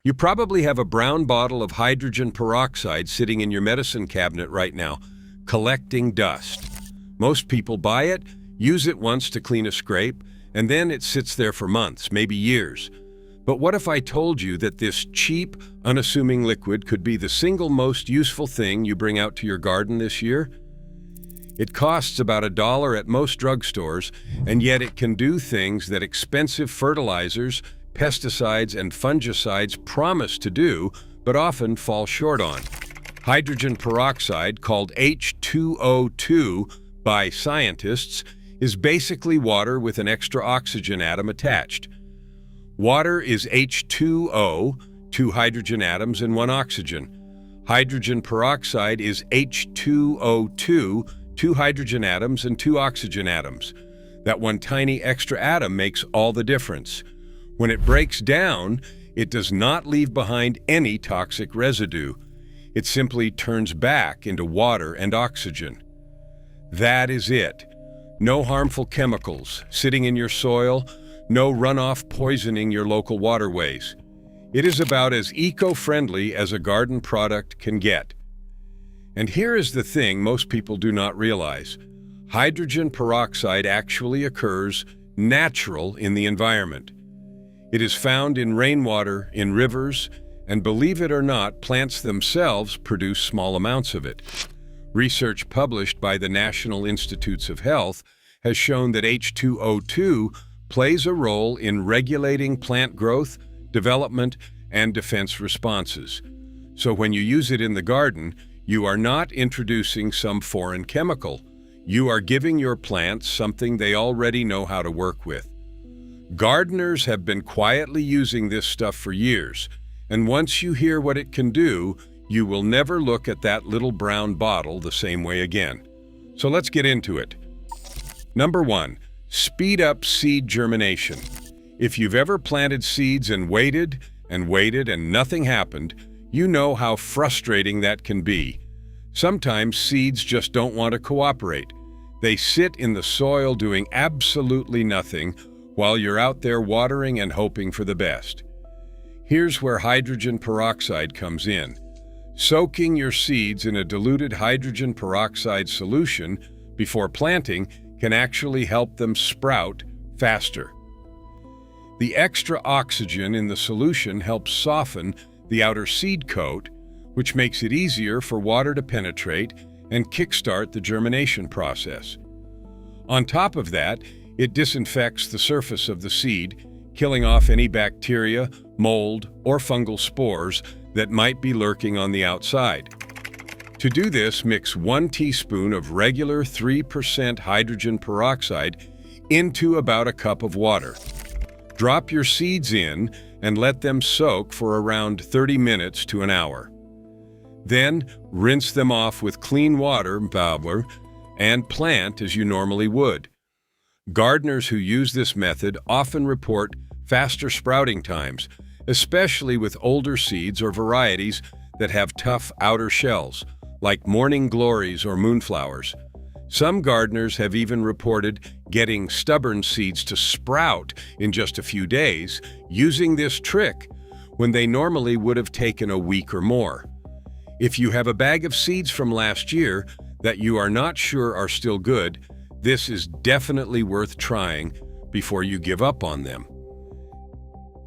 You probably have a brown bottle of hydrogen peroxide sitting in your medicine cabinet right now, collecting dust. Most people buy it, use it once to clean a scrape, and then it sits there for months, maybe years. But what if I told you that this cheap, unassuming liquid could be the single most useful thing you bring out to your garden this year? It costs about $1 at most drugstores, and yet it can do things that expensive fertilizers, pesticides, and fungicides promise to do, but often fall short on. Hydrogen peroxide, called H2O2 by scientists, is basically water with an extra oxygen atom attached. Water is H2O, 2 hydrogen atoms and 1 oxygen. Hydrogen peroxide is H2O2, 2 hydrogen atoms and 2 oxygen atoms. That one tiny extra atom makes all the difference. When it breaks down, it does not leave behind any toxic residue. It simply turns back into water and oxygen. That is it. No harmful chemicals sitting in your soil, no runoff poisoning your local waterways. It is about as eco-friendly as a garden product can get. And here is the thing most people do not realize. Hydrogen peroxide actually occurs natural in the environment. It is found in rainwater, in rivers, and believe it or not, plants themselves produce small amounts of it. Research published by the National Institutes of Health has shown that H2O2 plays a role in regulating plant growth, development, and defense responses. So when you use it in the garden, you are not introducing some foreign chemical. You are giving your plants something they already know how to work with. Gardeners have been quietly using this stuff for years, and once you hear what it can do, you will never look at that little brown bottle the same way again. So let's get into it. Number 1, speed up seed germination. If you've ever planted seeds and waited and nothing happened, you know how frustrating that can be. Sometimes seeds just don't want to cooperate. They sit in the soil doing absolutely nothing while you're out there watering and hoping for the best. Here's where hydrogen peroxide comes in. Soaking your seeds in a diluted hydrogen peroxide solution before planting can actually help them sprout faster. The extra oxygen in the solution helps soften the outer seed coat, which makes it easier for water to penetrate and kickstart the germination process. On top of that, it disinfects the surface of the seed, killing off any bacteria, mold, or fungal spores that might be lurking on the outside. To do this, mix 1 teaspoon of regular 3% hydrogen peroxide into about a cup of water. Drop your seeds in and let them soak for around 30 minutes to an hour. Then, rinse them off with clean water, and plant as you normally would. Gardeners who use this method often report faster sprouting times, especially with older seeds or varieties that have tough outer shells, like morning glories or moonflowers. Some gardeners have even reported getting stubborn seeds to sprout in just a few days using this trick when they normally would have taken a week or more. If you have a bag of seeds from last year that you are not sure are still good, this is definitely worth trying before you give up on them.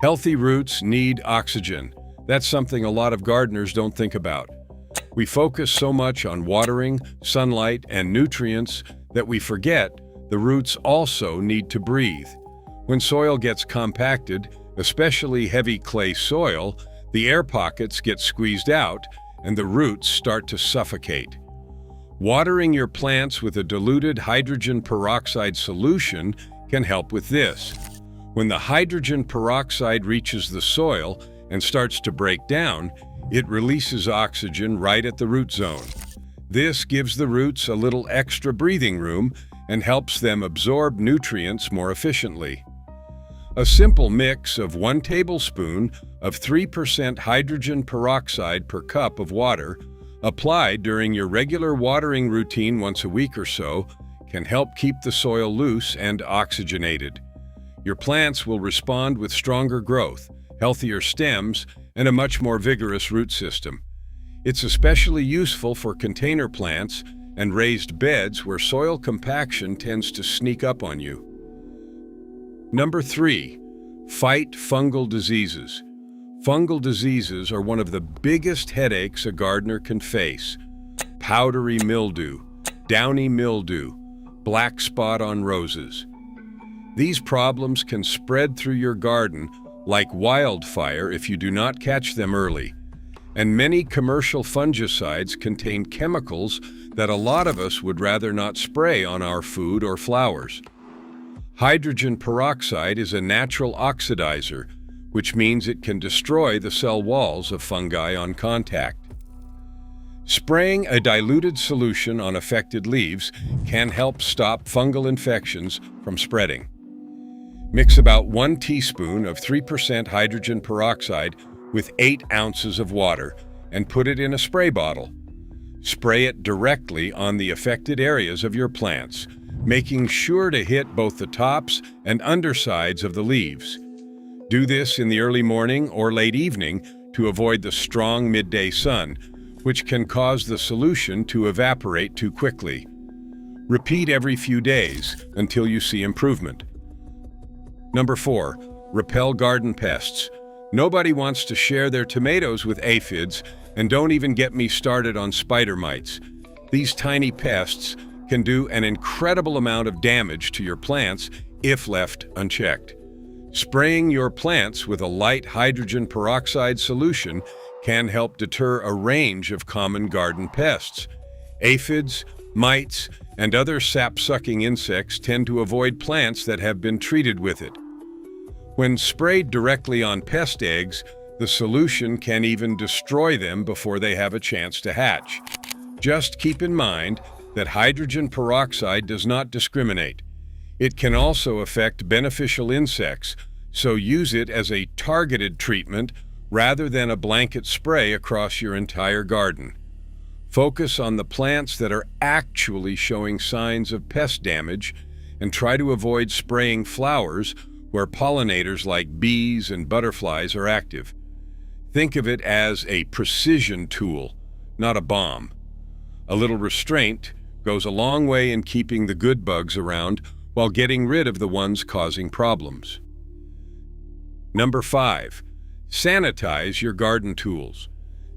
Healthy roots need oxygen. That's something a lot of gardeners don't think about. We focus so much on watering, sunlight, and nutrients that we forget the roots also need to breathe. When soil gets compacted, especially heavy clay soil, the air pockets get squeezed out and the roots start to suffocate. Watering your plants with a diluted hydrogen peroxide solution can help with this. When the hydrogen peroxide reaches the soil and starts to break down, it releases oxygen right at the root zone. This gives the roots a little extra breathing room and helps them absorb nutrients more efficiently. A simple mix of 1 tablespoon of 3% hydrogen peroxide per cup of water, applied during your regular watering routine once a week or so, can help keep the soil loose and oxygenated. Your plants will respond with stronger growth, healthier stems, and a much more vigorous root system. It's especially useful for container plants and raised beds where soil compaction tends to sneak up on you. Number 3, fight fungal diseases. Fungal diseases are one of the biggest headaches a gardener can face. Powdery mildew, downy mildew, black spot on roses. These problems can spread through your garden like wildfire if you do not catch them early. And many commercial fungicides contain chemicals that a lot of us would rather not spray on our food or flowers. Hydrogen peroxide is a natural oxidizer, which means it can destroy the cell walls of fungi on contact. Spraying a diluted solution on affected leaves can help stop fungal infections from spreading. Mix about 1 teaspoon of 3% hydrogen peroxide with 8 ounces of water and put it in a spray bottle. Spray it directly on the affected areas of your plants, making sure to hit both the tops and undersides of the leaves. Do this in the early morning or late evening to avoid the strong midday sun, which can cause the solution to evaporate too quickly. Repeat every few days until you see improvement. Number 4, repel garden pests. Nobody wants to share their tomatoes with aphids, and don't even get me started on spider mites. These tiny pests can do an incredible amount of damage to your plants if left unchecked. Spraying your plants with a light hydrogen peroxide solution can help deter a range of common garden pests. Aphids, mites, and other sap-sucking insects tend to avoid plants that have been treated with it. When sprayed directly on pest eggs, the solution can even destroy them before they have a chance to hatch. Just keep in mind that hydrogen peroxide does not discriminate. It can also affect beneficial insects, so use it as a targeted treatment rather than a blanket spray across your entire garden. Focus on the plants that are actually showing signs of pest damage and try to avoid spraying flowers where pollinators like bees and butterflies are active. Think of it as a precision tool, not a bomb. A little restraint goes a long way in keeping the good bugs around while getting rid of the ones causing problems. Number 5, sanitize your garden tools.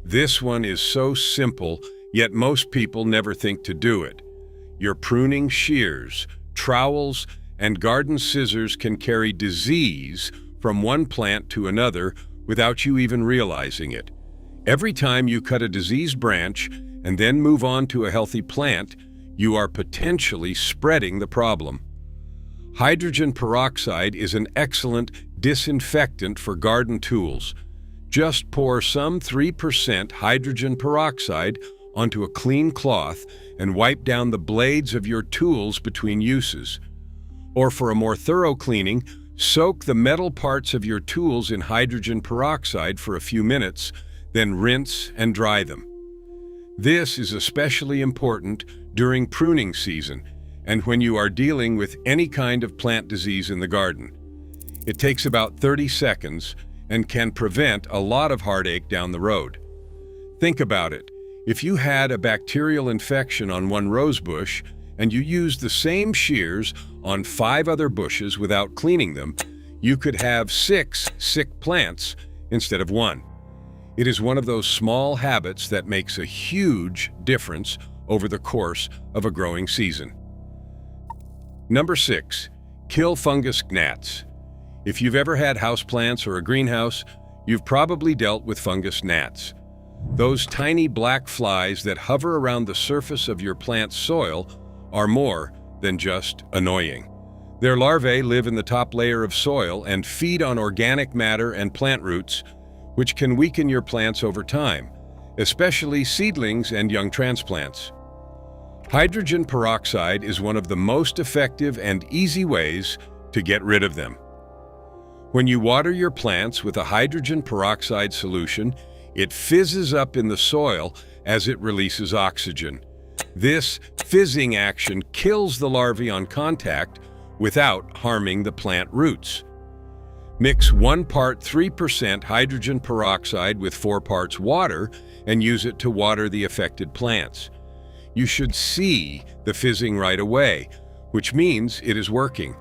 This one is so simple, yet most people never think to do it. Your pruning shears, trowels, and garden scissors can carry disease from one plant to another without you even realizing it. Every time you cut a diseased branch and then move on to a healthy plant, you are potentially spreading the problem. Hydrogen peroxide is an excellent disinfectant for garden tools. Just pour some 3% hydrogen peroxide onto a clean cloth and wipe down the blades of your tools between uses. Or for a more thorough cleaning, soak the metal parts of your tools in hydrogen peroxide for a few minutes, then rinse and dry them. This is especially important during pruning season and when you are dealing with any kind of plant disease in the garden. It takes about 30 seconds and can prevent a lot of heartache down the road. Think about it. If you had a bacterial infection on one rose bush and you used the same shears on 5 other bushes without cleaning them, you could have 6 sick plants instead of 1. It is one of those small habits that makes a huge difference over the course of a growing season. Number 6, kill fungus gnats. If you've ever had houseplants or a greenhouse, you've probably dealt with fungus gnats. Those tiny black flies that hover around the surface of your plant's soil are more than just annoying. Their larvae live in the top layer of soil and feed on organic matter and plant roots, which can weaken your plants over time, especially seedlings and young transplants. Hydrogen peroxide is one of the most effective and easy ways to get rid of them. When you water your plants with a hydrogen peroxide solution, it fizzes up in the soil as it releases oxygen. This fizzing action kills the larvae on contact without harming the plant roots. Mix 1 part 3% hydrogen peroxide with 4 parts water and use it to water the affected plants. You should see the fizzing right away, which means it is working.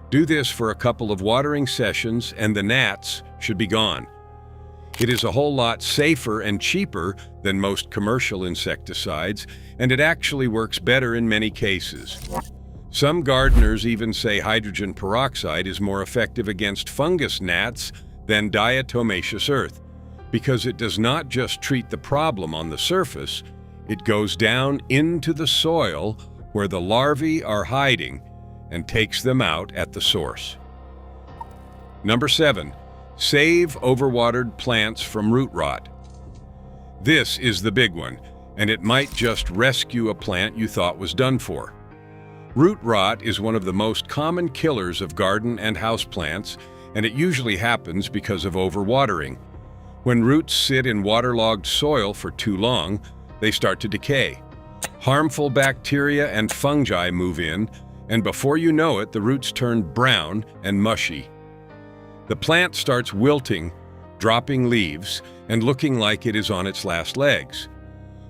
Do this for a couple of watering sessions and the gnats should be gone. It is a whole lot safer and cheaper than most commercial insecticides, and it actually works better in many cases. Some gardeners even say hydrogen peroxide is more effective against fungus gnats than diatomaceous earth, because it does not just treat the problem on the surface, it goes down into the soil where the larvae are hiding and takes them out at the source. Number 7. Save overwatered plants from root rot. This is the big one, and it might just rescue a plant you thought was done for. Root rot is one of the most common killers of garden and houseplants, and it usually happens because of overwatering. When roots sit in waterlogged soil for too long, they start to decay. Harmful bacteria and fungi move in, and before you know it, the roots turn brown and mushy. The plant starts wilting, dropping leaves, and looking like it is on its last legs.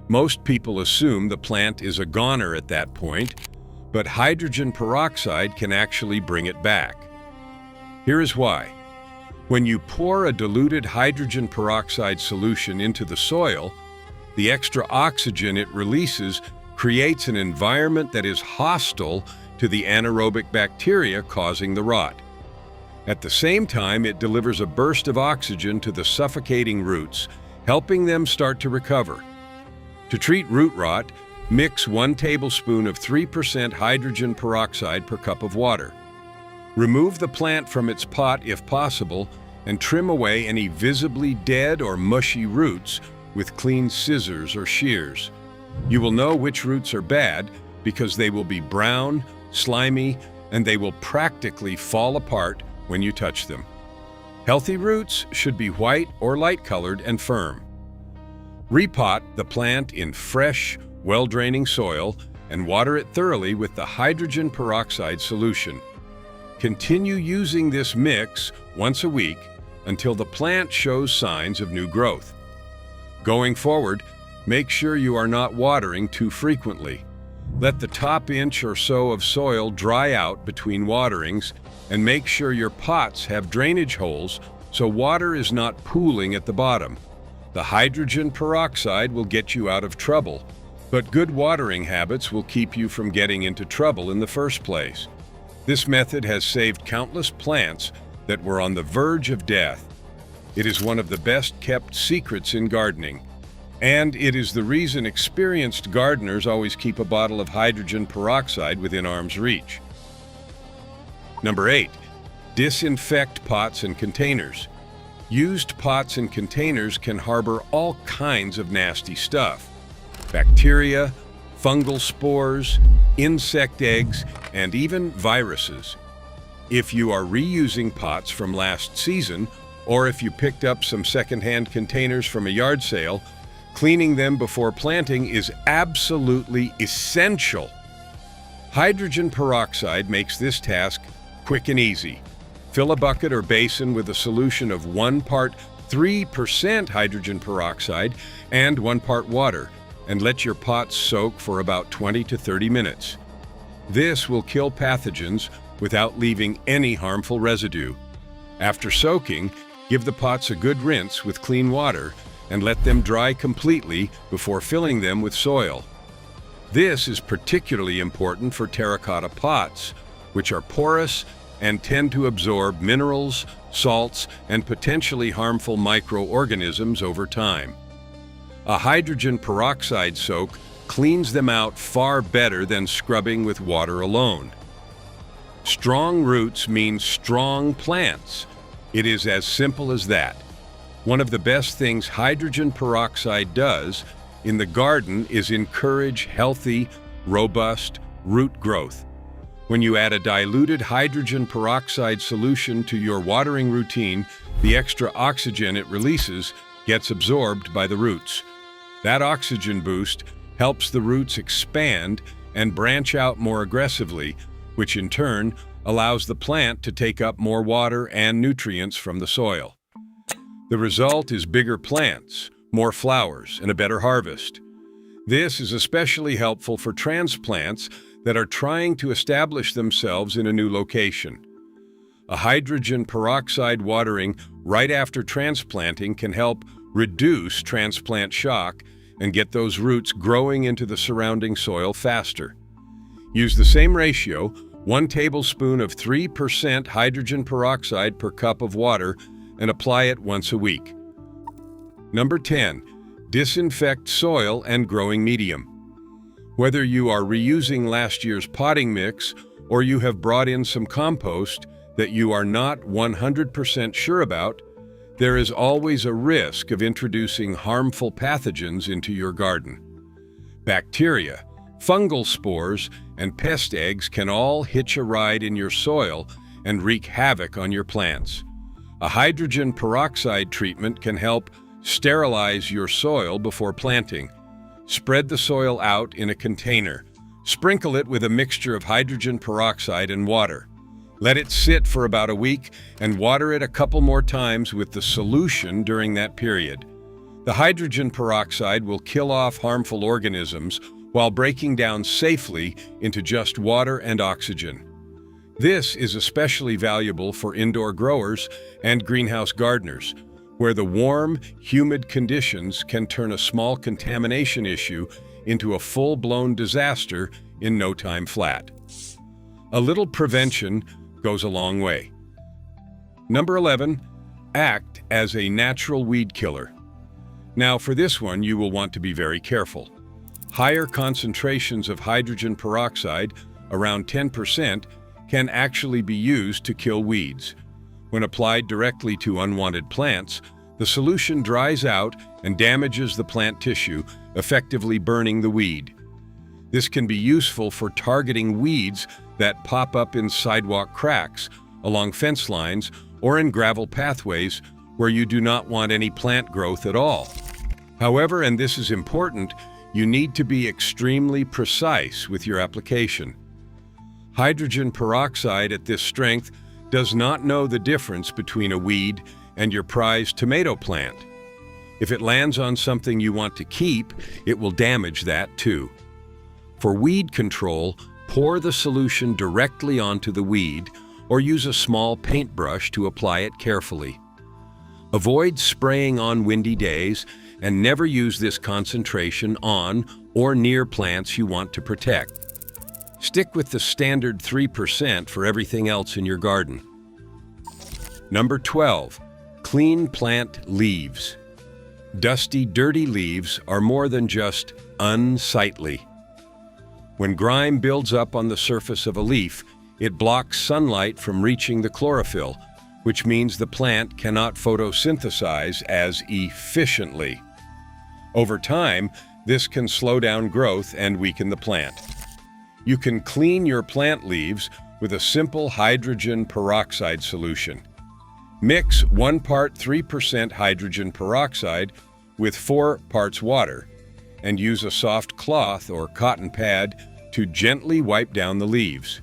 Most people assume the plant is a goner at that point, but hydrogen peroxide can actually bring it back. Here is why. When you pour a diluted hydrogen peroxide solution into the soil, the extra oxygen it releases creates an environment that is hostile to the anaerobic bacteria causing the rot. At the same time, it delivers a burst of oxygen to the suffocating roots, helping them start to recover. To treat root rot, mix 1 tablespoon of 3% hydrogen peroxide per cup of water. Remove the plant from its pot if possible and trim away any visibly dead or mushy roots with clean scissors or shears. You will know which roots are bad because they will be brown, slimy, and they will practically fall apart when you touch them. Healthy roots should be white or light-colored and firm. Repot the plant in fresh, well-draining soil and water it thoroughly with the hydrogen peroxide solution. Continue using this mix once a week until the plant shows signs of new growth. Going forward, make sure you are not watering too frequently. Let the top inch or so of soil dry out between waterings and make sure your pots have drainage holes so water is not pooling at the bottom. The hydrogen peroxide will get you out of trouble, but good watering habits will keep you from getting into trouble in the first place. This method has saved countless plants that were on the verge of death. It is one of the best-kept secrets in gardening, and it is the reason experienced gardeners always keep a bottle of hydrogen peroxide within arm's reach. Number 8. Disinfect pots and containers. Used pots and containers can harbor all kinds of nasty stuff. Bacteria, fungal spores, insect eggs, and even viruses. If you are reusing pots from last season, or if you picked up some secondhand containers from a yard sale, cleaning them before planting is absolutely essential. Hydrogen peroxide makes this task quick and easy. Fill a bucket or basin with a solution of 1 part 3% hydrogen peroxide and 1 part water, and let your pots soak for about 20 to 30 minutes. This will kill pathogens without leaving any harmful residue. After soaking, give the pots a good rinse with clean water and let them dry completely before filling them with soil. This is particularly important for terracotta pots, which are porous and tend to absorb minerals, salts, and potentially harmful microorganisms over time. A hydrogen peroxide soak cleans them out far better than scrubbing with water alone. Strong roots mean strong plants. It is as simple as that. One of the best things hydrogen peroxide does in the garden is encourage healthy, robust root growth. When you add a diluted hydrogen peroxide solution to your watering routine, the extra oxygen it releases gets absorbed by the roots. That oxygen boost helps the roots expand and branch out more aggressively, which in turn allows the plant to take up more water and nutrients from the soil. The result is bigger plants, more flowers, and a better harvest. This is especially helpful for transplants that are trying to establish themselves in a new location. A hydrogen peroxide watering right after transplanting can help reduce transplant shock and get those roots growing into the surrounding soil faster. Use the same ratio, 1 tablespoon of 3% hydrogen peroxide per cup of water, and apply it once a week. Number 10. Disinfect soil and growing medium. Whether you are reusing last year's potting mix or you have brought in some compost that you are not 100% sure about, there is always a risk of introducing harmful pathogens into your garden. Bacteria, fungal spores, and pest eggs can all hitch a ride in your soil and wreak havoc on your plants. A hydrogen peroxide treatment can help sterilize your soil before planting. Spread the soil out in a container. Sprinkle it with a mixture of hydrogen peroxide and water. Let it sit for about a week and water it a couple more times with the solution during that period. The hydrogen peroxide will kill off harmful organisms while breaking down safely into just water and oxygen. This is especially valuable for indoor growers and greenhouse gardeners, where the warm, humid conditions can turn a small contamination issue into a full-blown disaster in no time flat. A little prevention goes a long way. Number 11, act as a natural weed killer. Now for this one, you will want to be very careful. Higher concentrations of hydrogen peroxide, around 10%, can actually be used to kill weeds. When applied directly to unwanted plants, the solution dries out and damages the plant tissue, effectively burning the weed. This can be useful for targeting weeds that pop up in sidewalk cracks, along fence lines, or in gravel pathways where you do not want any plant growth at all. However, and this is important, you need to be extremely precise with your application. Hydrogen peroxide at this strength does not know the difference between a weed and your prized tomato plant. If it lands on something you want to keep, it will damage that too. For weed control, pour the solution directly onto the weed or use a small paintbrush to apply it carefully. Avoid spraying on windy days and never use this concentration on or near plants you want to protect. Stick with the standard 3% for everything else in your garden. Number 12, clean plant leaves. Dusty, dirty leaves are more than just unsightly. When grime builds up on the surface of a leaf, it blocks sunlight from reaching the chlorophyll, which means the plant cannot photosynthesize as efficiently. Over time, this can slow down growth and weaken the plant. You can clean your plant leaves with a simple hydrogen peroxide solution. Mix 1 part 3% hydrogen peroxide with 4 parts water and use a soft cloth or cotton pad to gently wipe down the leaves.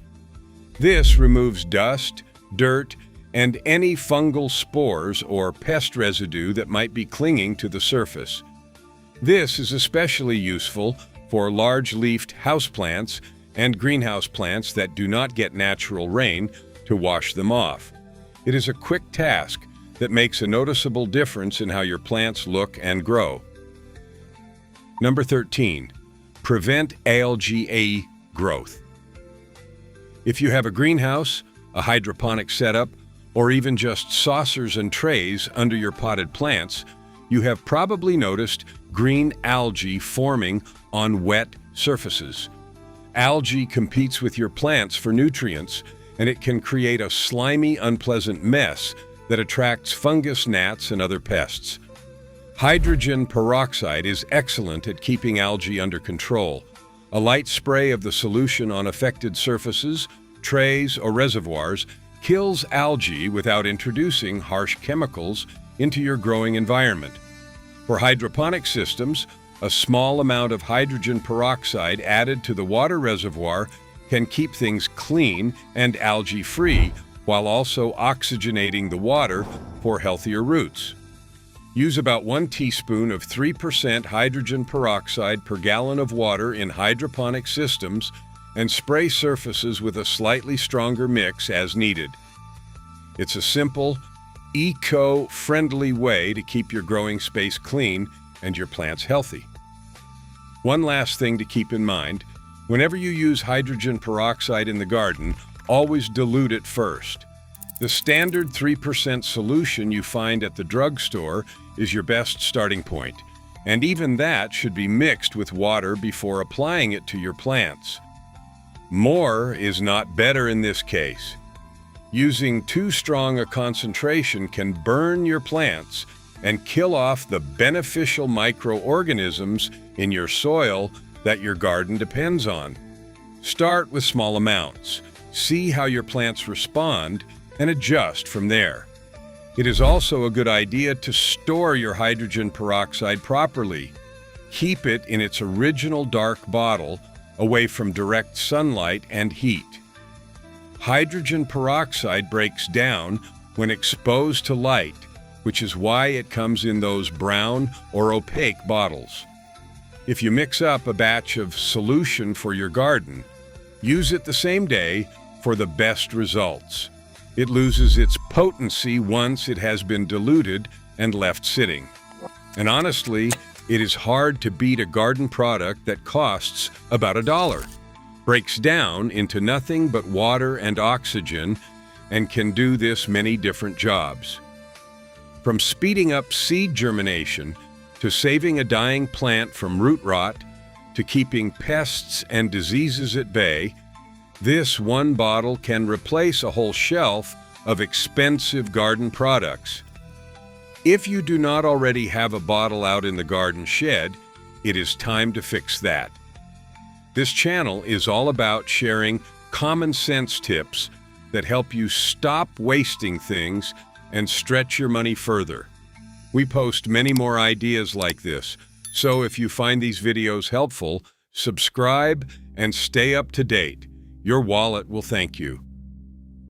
This removes dust, dirt, and any fungal spores or pest residue that might be clinging to the surface. This is especially useful for large-leafed houseplants and greenhouse plants that do not get natural rain to wash them off. It is a quick task that makes a noticeable difference in how your plants look and grow. Number 13, prevent algae growth. If you have a greenhouse, a hydroponic setup, or even just saucers and trays under your potted plants, you have probably noticed green algae forming on wet surfaces. Algae competes with your plants for nutrients, and it can create a slimy, unpleasant mess that attracts fungus, gnats, and other pests. Hydrogen peroxide is excellent at keeping algae under control. A light spray of the solution on affected surfaces, trays, or reservoirs kills algae without introducing harsh chemicals into your growing environment. For hydroponic systems, a small amount of hydrogen peroxide added to the water reservoir can keep things clean and algae-free while also oxygenating the water for healthier roots. Use about 1 teaspoon of 3% hydrogen peroxide per gallon of water in hydroponic systems and spray surfaces with a slightly stronger mix as needed. It's a simple, eco-friendly way to keep your growing space clean and your plants healthy. One last thing to keep in mind, whenever you use hydrogen peroxide in the garden, always dilute it first. The standard 3% solution you find at the drugstore is your best starting point, and even that should be mixed with water before applying it to your plants. More is not better in this case. Using too strong a concentration can burn your plants and kill off the beneficial microorganisms in your soil that your garden depends on. Start with small amounts, see how your plants respond, and adjust from there. It is also a good idea to store your hydrogen peroxide properly. Keep it in its original dark bottle, away from direct sunlight and heat. Hydrogen peroxide breaks down when exposed to light, which is why it comes in those brown or opaque bottles. If you mix up a batch of solution for your garden, use it the same day for the best results. It loses its potency once it has been diluted and left sitting. And honestly, it is hard to beat a garden product that costs about $1, breaks down into nothing but water and oxygen, and can do this many different jobs. From speeding up seed germination, to saving a dying plant from root rot, to keeping pests and diseases at bay, this one bottle can replace a whole shelf of expensive garden products. If you do not already have a bottle out in the garden shed, it is time to fix that. This channel is all about sharing common sense tips that help you stop wasting things and stretch your money further. We post many more ideas like this, so if you find these videos helpful, subscribe and stay up to date. Your wallet will thank you.